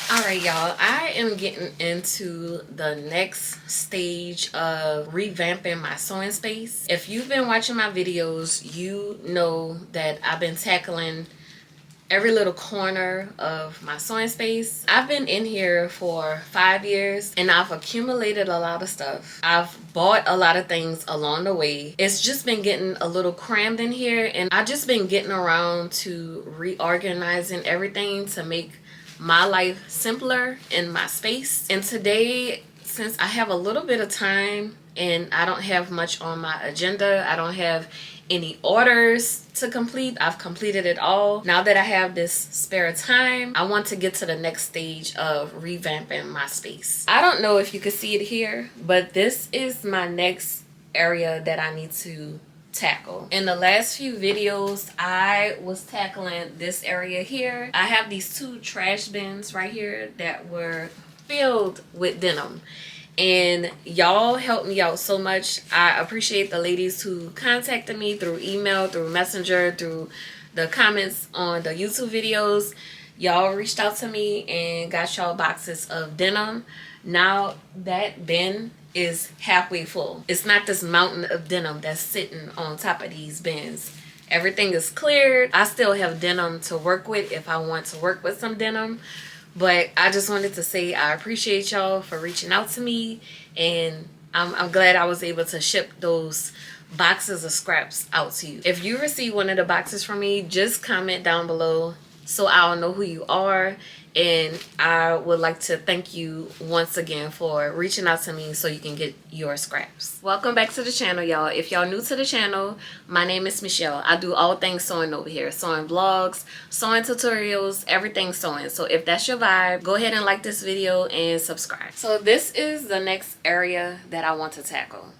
Alright, y'all, I am getting into the next stage of revamping my sewing space. If you've been watching my videos, you know that I've been tackling every little corner of my sewing space. I've been in here for 5 years and I've accumulated a lot of stuff. I've bought a lot of things along the way. It's just been getting a little crammed in here, and I've just been getting around to reorganizing everything to make my life simpler in my space. And today, since I have a little bit of time and I don't have much on my agenda, I don't have any orders to complete, I've completed it all. Now that I have this spare time, I want to get to the next stage of revamping my space. I don't know if you can see it here, but this is my next area that I need to tackle. In the last few videos, I was tackling this area here. I have these two trash bins right here that were filled with denim, and y'all helped me out so much. I appreciate the ladies who contacted me through email, through messenger, through the comments on the YouTube videos. Y'all reached out to me and got y'all boxes of denim. Now that bin is halfway full. It's not this mountain of denim that's sitting on top of these bins. Everything is cleared. I still have denim to work with if I want to work with some denim. But I just wanted to say I appreciate y'all for reaching out to me, and I'm glad I was able to ship those boxes of scraps out to you. If you receive one of the boxes from me, just comment down below so I'll know who you are, and I would like to thank you once again for reaching out to me so you can get your scraps. Welcome back to the channel, y'all. If y'all new to the channel, my name is Michelle. I do all things sewing over here. Sewing vlogs, sewing tutorials, everything sewing. So if that's your vibe, go ahead and like this video and subscribe. So this is the next area that I want to tackle.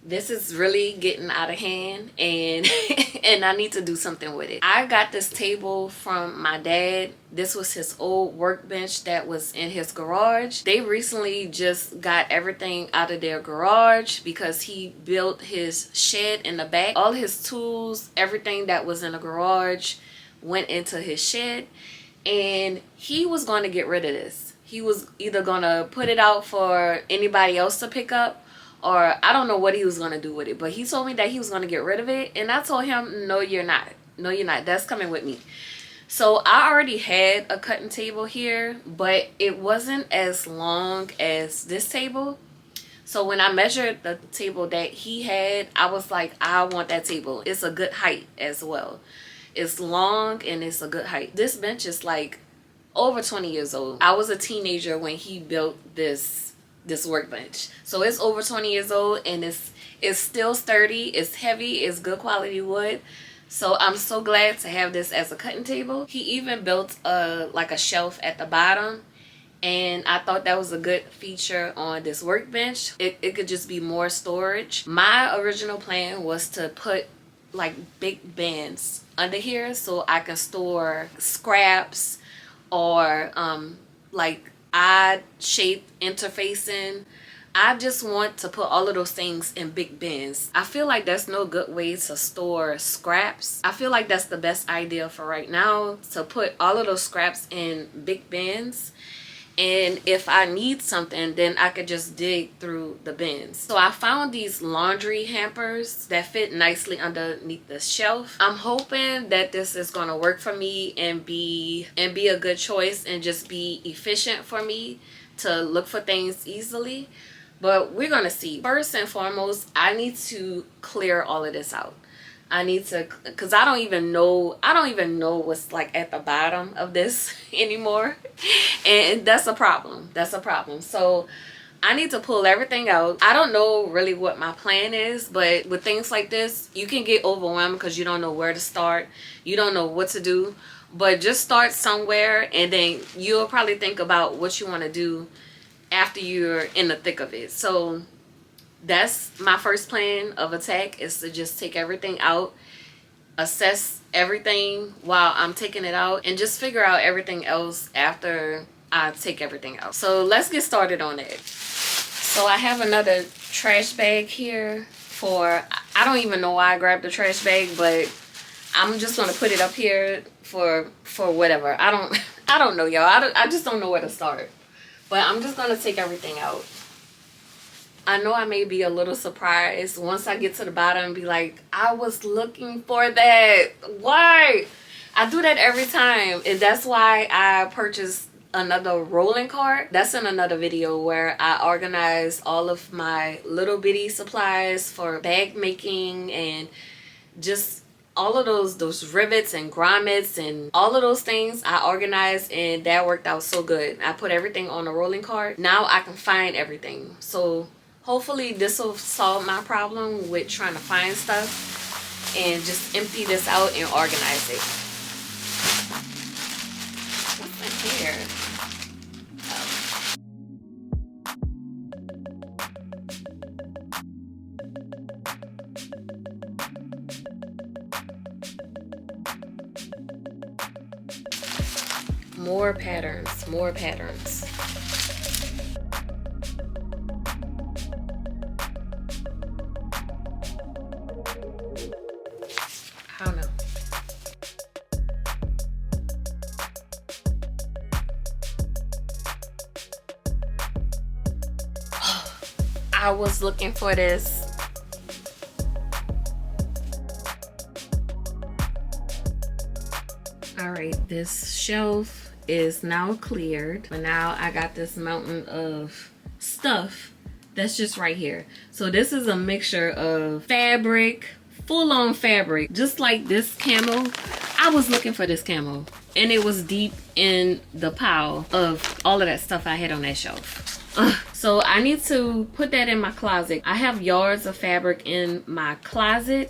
This is really getting out of hand, and and I need to do something with it. I got this table from my dad. This was his old workbench that was in his garage. They recently just got everything out of their garage because he built his shed in the back. All his tools, everything that was in the garage went into his shed, and he was going to get rid of this. He was either going to put it out for anybody else to pick up, or I don't know what he was going to do with it, but he told me that he was going to get rid of it, and I told him, no, you're not. No, you're not. That's coming with me. So I already had a cutting table here, but it wasn't as long as this table. So when I measured the table that he had, I was like, I want that table. It's a good height as well. It's long and it's a good height. This bench is like over 20 years old. I was a teenager when he built this workbench, so it's over 20 years old, and it's still sturdy, it's heavy, it's good quality wood. So I'm so glad to have this as a cutting table. He even built like a shelf at the bottom, and I thought that was a good feature on this workbench. It could just be more storage. My original plan was to put like big bins under here so I can store scraps or like odd shape interfacing. I just want to put all of those things in big bins. I feel like that's no good way to store scraps. I feel like that's the best idea for right now, to put all of those scraps in big bins, and if I need something, then I could just dig through the bins. So I found these laundry hampers that fit nicely underneath the shelf. I'm hoping that this is going to work for me and be a good choice and just be efficient for me to look for things easily. But we're going to see. First and foremost, I need to clear all of this out. I need to, because I don't even know what's like at the bottom of this anymore, and that's a problem. So I need to pull everything out. I don't know really what my plan is, but with things like this, you can get overwhelmed because you don't know where to start, you don't know what to do. But just start somewhere, and then you'll probably think about what you want to do after you're in the thick of it. So that's my first plan of attack, is to just take everything out, assess everything while I'm taking it out, and just figure out everything else after I take everything out. So let's get started on it. So I have another trash bag here for, I don't even know why I grabbed the trash bag, but I'm just going to put it up here for whatever. I I don't know, y'all. I just don't know where to start. But I'm just going to take everything out. I know I may be a little surprised once I get to the bottom and be like, I was looking for that. Why? I do that every time. And that's why I purchased another rolling cart. That's in another video where I organize all of my little bitty supplies for bag making and just all of those rivets and grommets and all of those things I organized, and that worked out so good. I put everything on a rolling cart. Now I can find everything. So hopefully this will solve my problem with trying to find stuff, and just empty this out and organize it. What's in here? More patterns, more patterns. I don't know. I was looking for this. All right, this shelf is now cleared, but now I got this mountain of stuff that's just right here. So this is a mixture of fabric, full-on fabric, just like this camo. I was looking for this camo, and it was deep in the pile of all of that stuff I had on that shelf. So I need to put that in my closet. I have yards of fabric in my closet,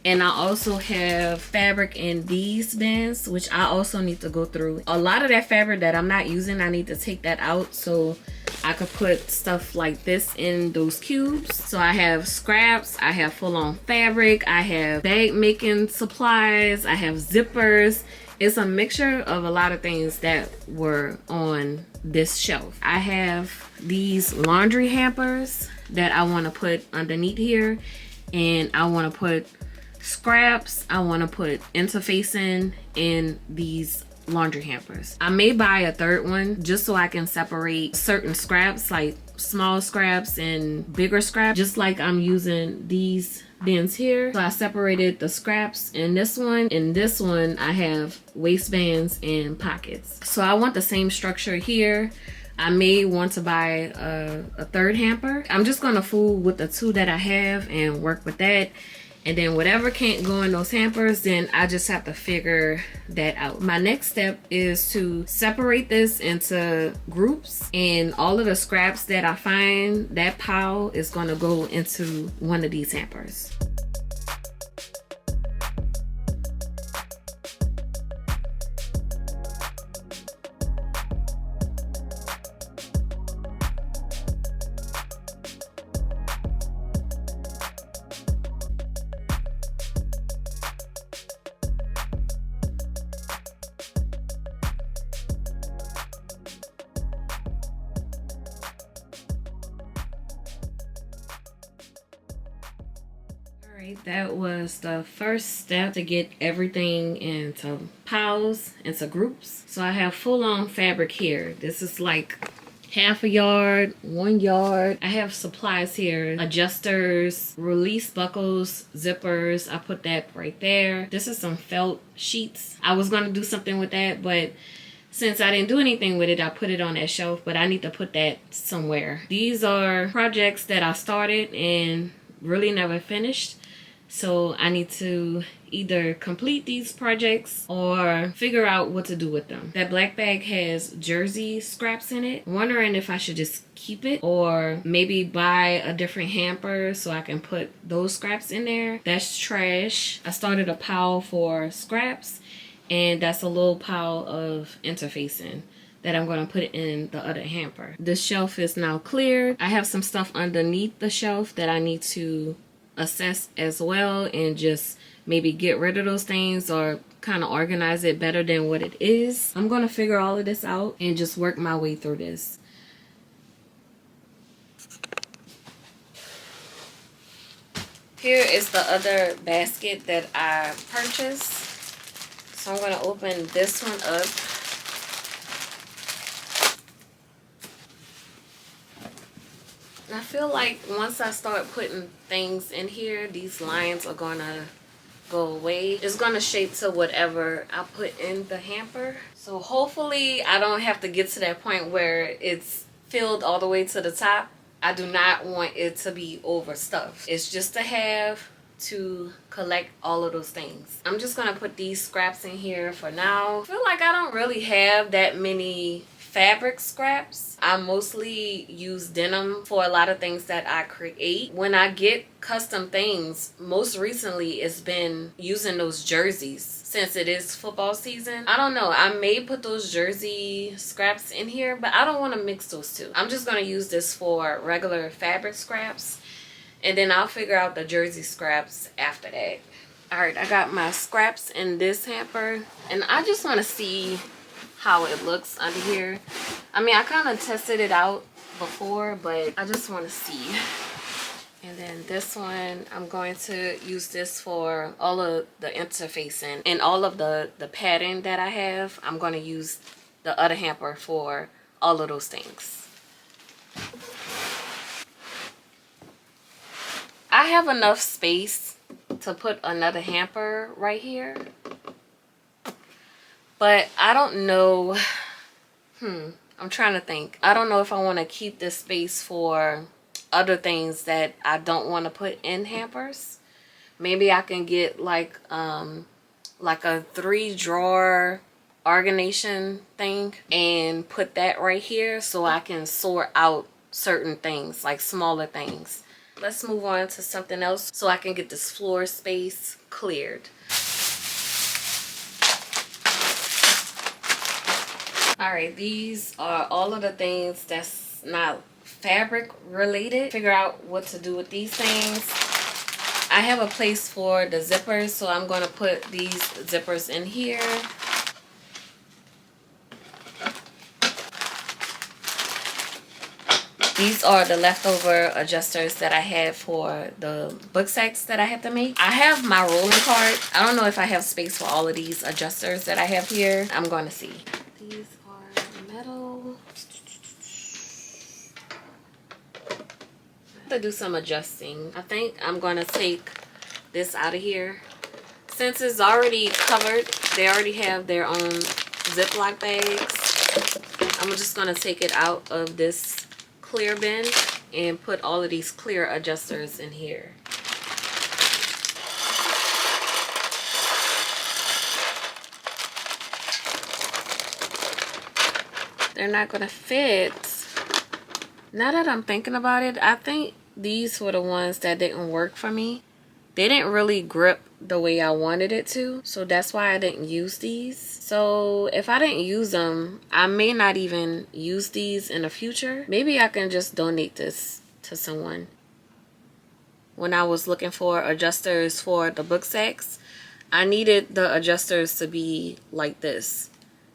and I also have fabric in these bins, which I also need to go through. A lot of that fabric that I'm not using, I need to take that out so I could put stuff like this in those cubes. So I have scraps, I have full-on fabric, I have bag making supplies, I have zippers. It's a mixture of a lot of things that were on this shelf. I have these laundry hampers that I want to put underneath here, and I want to put scraps. I want to put interfacing in these laundry hampers. I may buy a third one just so I can separate certain scraps, like small scraps and bigger scraps, just like I'm using these bins here. So I separated the scraps in this one. In this one I have waistbands and pockets. So I want the same structure here. I may want to buy a third hamper. I'm just gonna fool with the two that I have and work with that. And then whatever can't go in those hampers, then I just have to figure that out. My next step is to separate this into groups, and all of the scraps that I find, that pile is gonna go into one of these hampers. That was the first step to get everything into piles, into groups. So I have full-on fabric here. This is like half a yard, 1 yard. I have supplies here, adjusters, release buckles, zippers. I put that right there. This is some felt sheets. I was going to do something with that, but since I didn't do anything with it, I put it on that shelf, but I need to put that somewhere. These are projects that I started and really never finished. So I need to either complete these projects or figure out what to do with them. That black bag has jersey scraps in it. I'm wondering if I should just keep it or maybe buy a different hamper so I can put those scraps in there. That's trash. I started a pile for scraps, and that's a little pile of interfacing that I'm going to put in the other hamper. The shelf is now cleared. I have some stuff underneath the shelf that I need to assess as well, and just maybe get rid of those things or kind of organize it better than what it is. I'm going to figure all of this out and just work my way through this. Here is the other basket that I purchased. So I'm going to open this one up. And I feel like once I start putting things in here, these lines are gonna go away. It's gonna shape to whatever I put in the hamper. So hopefully I don't have to get to that point where it's filled all the way to the top. I do not want it to be overstuffed. It's just to have to collect all of those things. I'm just gonna put these scraps in here for now. I feel like I don't really have that many fabric scraps. I mostly use denim for a lot of things that I create. When I get custom things, most recently it's been using those jerseys since it is football season. I don't know, I may put those jersey scraps in here, but I don't want to mix those two. I'm just going to use this for regular fabric scraps, and then I'll figure out the jersey scraps after that. All right, I got my scraps in this hamper, and I just want to see how it looks under here. I mean, I kind of tested it out before, but I just want to see. And then this one, I'm going to use this for all of the interfacing and all of the padding that I have. I'm going to use the other hamper for all of those things. I have enough space to put another hamper right here, but I don't know. I'm trying to think. I don't know if I want to keep this space for other things that I don't want to put in hampers. Maybe I can get like a 3-drawer organization thing and put that right here so I can sort out certain things, like smaller things. Let's move on to something else so I can get this floor space cleared. All right, these are all of the things that's not fabric related. Figure out what to do with these things. I have a place for the zippers, so I'm going to put these zippers in here. These are the leftover adjusters that I had for the book sacks that I have to make. I have my rolling cart. I don't know if I have space for all of these adjusters that I have here. I'm going to see. These are metal. To do some adjusting. I think I'm going to take this out of here. Since it's already covered, they already have their own Ziploc bags. I'm just going to take it out of this clear bin and put all of these clear adjusters in here. They're not going to fit. Now that I'm thinking about it, I think these were the ones that didn't work for me. They didn't really grip the way I wanted it to, so that's why I didn't use these. So if I didn't use them, I may not even use these in the future. Maybe I can just donate this to someone. When I was looking for adjusters for the book sacks, I needed the adjusters to be like this.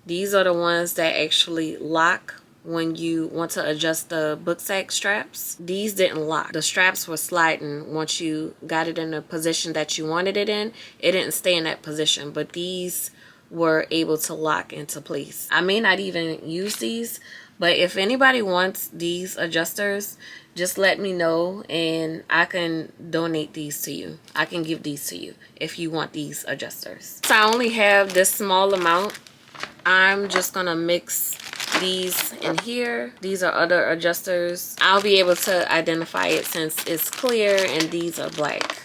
These are the ones that actually lock when you want to adjust the book sack straps. These didn't lock. The straps were sliding once you got it in the position that you wanted it in. It didn't stay in that position, but these were able to lock into place. I may not even use these, but if anybody wants these adjusters, just let me know and I can donate these to you. I can give these to you if you want these adjusters. So I only have this small amount. I'm just gonna mix these in here. These are other adjusters. I'll be able to identify it since it's clear and these are black.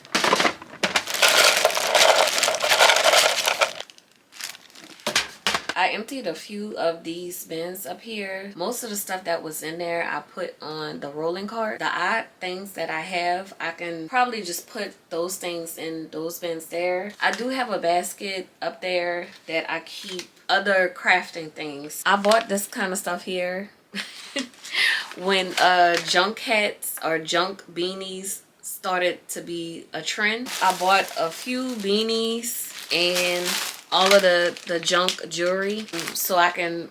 I emptied a few of these bins up here. Most of the stuff that was in there I put on the rolling cart. The odd things that I have, I can probably just put those things in those bins there. I do have a basket up there that I keep other crafting things. I bought this kind of stuff here when junk hats or junk beanies started to be a trend. I bought a few beanies and all of the junk jewelry so I can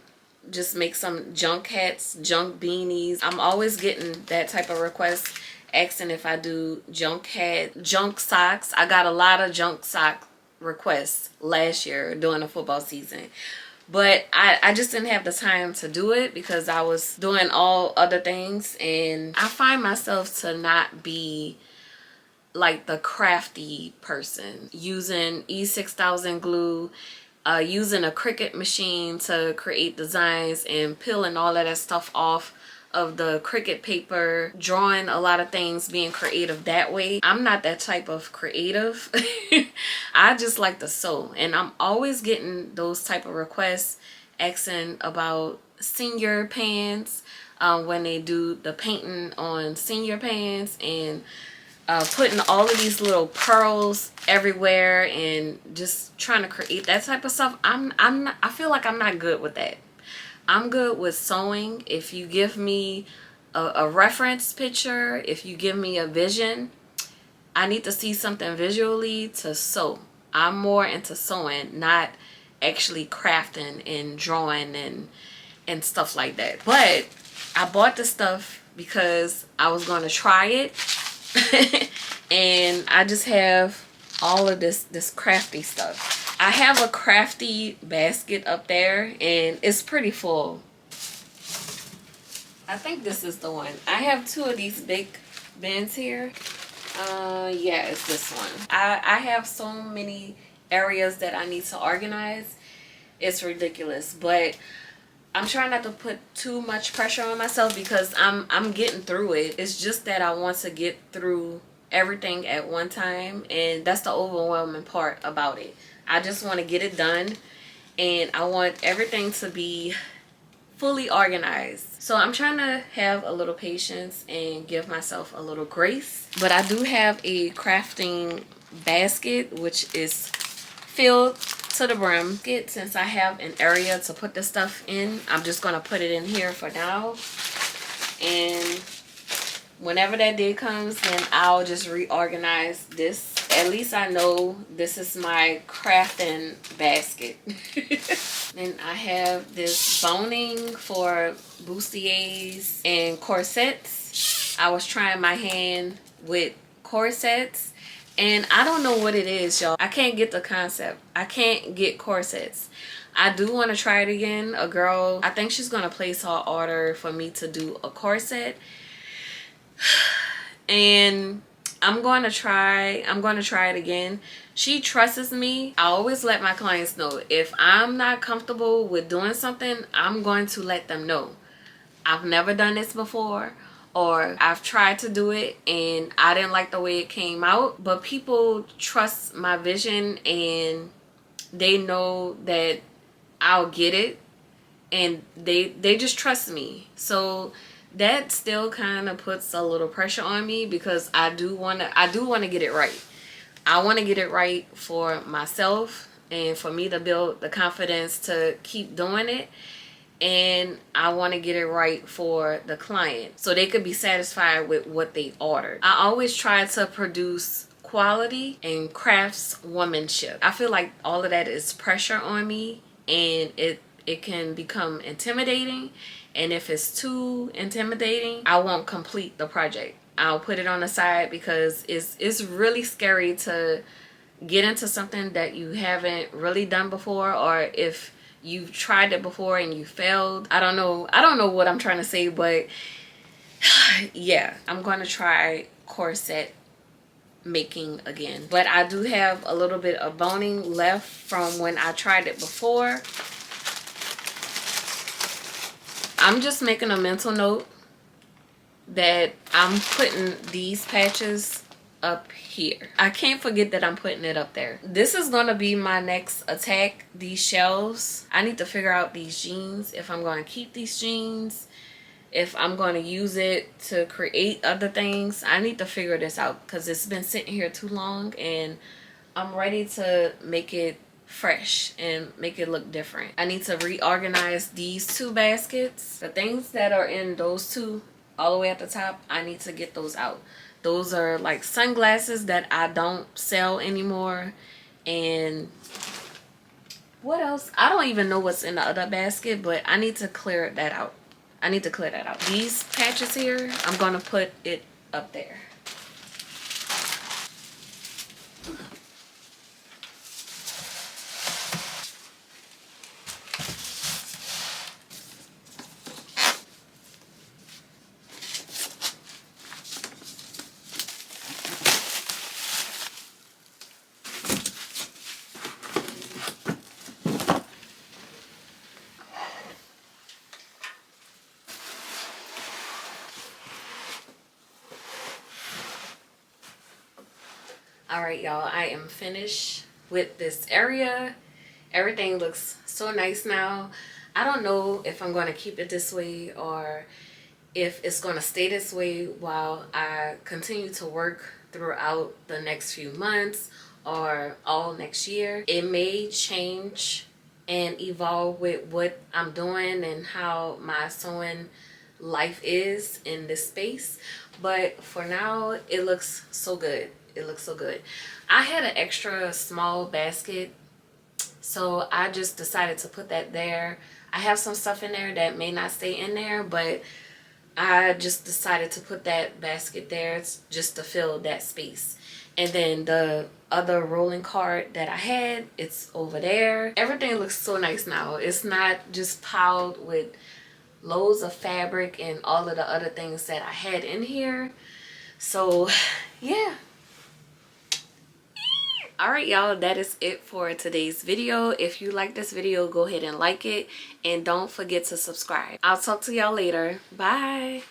just make some junk hats, junk beanies. I'm always getting that type of request asking if I do junk hat, junk socks. I got a lot of junk sock requests last year during the football season, But I just didn't have the time to do it because I was doing all other things. And I find myself to not be like the crafty person, using E6000 glue, using a Cricut machine to create designs and peeling all of that stuff off of the Cricut paper, drawing a lot of things, being creative that way. I'm not that type of creative. I just like to sew, and I'm always getting those type of requests asking about senior pants, when they do the painting on senior pants, and putting all of these little pearls everywhere and just trying to create that type of stuff. I feel like I'm not good with that. I'm good with sewing. If you give me a reference picture, if you give me a vision, I need to see something visually to sew. I'm more into sewing, not actually crafting and drawing and stuff like that. But I bought the stuff because I was going to try it. And I just have all of this crafty stuff. I have a crafty basket up there and it's pretty full. I think this is the one. I have two of these big bins here. Yeah, it's this one. I have so many areas that I need to organize. It's ridiculous, but I'm trying not to put too much pressure on myself because I'm getting through it. It's just that I want to get through everything at one time, and that's the overwhelming part about it. I just want to get it done, and I want everything to be fully organized. So I'm trying to have a little patience and give myself a little grace. But I do have a crafting basket which is filled to the brim. Since I have an area to put the stuff in, I'm just gonna put it in here for now, and whenever that day comes, then I'll just reorganize this. At least I know this is my crafting basket. Then I have this boning for bustiers and corsets. I was trying my hand with corsets, and I don't know what it is, y'all. I can't get the concept. I can't get corsets. I do want to try it again. A girl, I think she's gonna place her order for me to do a corset, and I'm going to try it again. She trusts me. I always let my clients know if I'm not comfortable with doing something, I'm going to let them know. I've never done this before, or I've tried to do it and I didn't like the way it came out. But people trust my vision and they know that I'll get it, and they just trust me. So that still kind of puts a little pressure on me because I do want to get it right. I want to get it right for myself and for me to build the confidence to keep doing it, and I want to get it right for the client so they could be satisfied with what they ordered. I always try to produce quality and craftswomanship. I feel like all of that is pressure on me, and it can become intimidating. And if it's too intimidating, I won't complete the project. I'll put it on the side because it's really scary to get into something that you haven't really done before, or if you've tried it before and you failed. I don't know what I'm trying to say, but yeah, I'm going to try corset making again. But I do have a little bit of boning left from when I tried it before. I'm just making a mental note that I'm putting these patches up here. I can't forget that I'm putting it up there. This is going to be my next attack, these shelves. I need to figure out these jeans, if I'm going to keep these jeans, if I'm going to use it to create other things. I need to figure this out because it's been sitting here too long, and I'm ready to make it fresh and make it look different. I need to reorganize these two baskets. The things that are in those two all the way at the top, I need to get those out. Those are like sunglasses that I don't sell anymore. And what else? I don't even know what's in the other basket, but I need to clear that out. I need to clear that out. These patches here, I'm gonna put it up there. All right, y'all, I am finished with this area. Everything looks so nice now. I don't know if I'm going to keep it this way or if it's going to stay this way while I continue to work throughout the next few months or all next year. It may change and evolve with what I'm doing and how my sewing life is in this space, but for now it looks so good. It looks so good. I had an extra small basket, so I just decided to put that there. I have some stuff in there that may not stay in there, but I just decided to put that basket there just to fill that space. And then the other rolling cart that I had, it's over there. Everything looks so nice now. It's not just piled with loads of fabric and all of the other things that I had in here. So yeah. All right, y'all, that is it for today's video. If you like this video, go ahead and like it and don't forget to subscribe. I'll talk to y'all later. Bye.